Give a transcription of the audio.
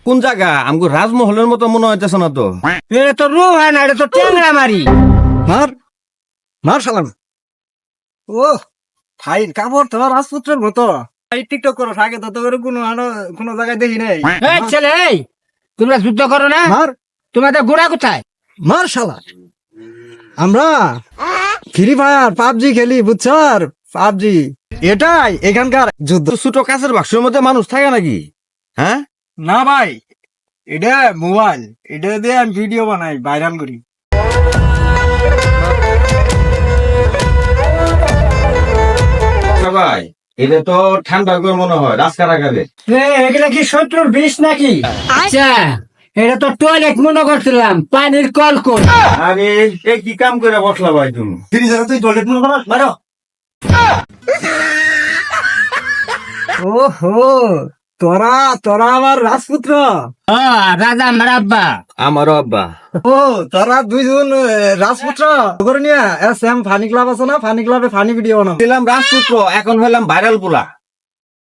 কোন জায়গা আমগো রাজমহলের মতো মনে হইতেছে না তো। এটা তো রু হয় না, এটা তো ট্যাংরা মারি। মার মার শালাম। ও ফাইন কাপড় তোমার রাজপুত্রের মতো। এই টিকটক করো আগে তো তোর কোনো জায়গায় দেখি নাই। এই ছেলে, এই তোমরা যুদ্ধ করো না? মার তোমাদের গোড়া কোথায়? মার শালা। আমরা ফ্রি ফায়ার পাবজি খেলি বুঝছর, পাবজি এটাই এখানকার যুদ্ধ। তো ছোট কাছের বাক্সের মধ্যে মানুষ থাকে নাকি? হ্যাঁ, না ভাই, এটা মোবাইল, এটা দিয়ে আমি ভিডিও বানাই, ভাইরাল করি। ভাই এটা তো ঠান্ডা করে মনে হয় রাজকারাগারে। এগুলা কি শত্রুর বিষ নাকি? আচ্ছা, এটা তো টয়লেট মনে করছিলাম, পানির কল কোন। আরে এ কি কাম করে বসলা ভাই তুমি? তুই টয়লেট মনে কর মারো। ওহো, তোরা তোরা আমার রাজপুত্র। রাজা আমার আব্বা। আমারও আব্বা। ও তোরা দুইজন রাজপুত্র করে নিয়ে সেম ফানি ক্লাব আছে না, ফানি ক্লাবে ফানি ভিডিও বানাও। ছিলাম রাজপুত্র, এখন হইলাম ভাইরাল পোলা।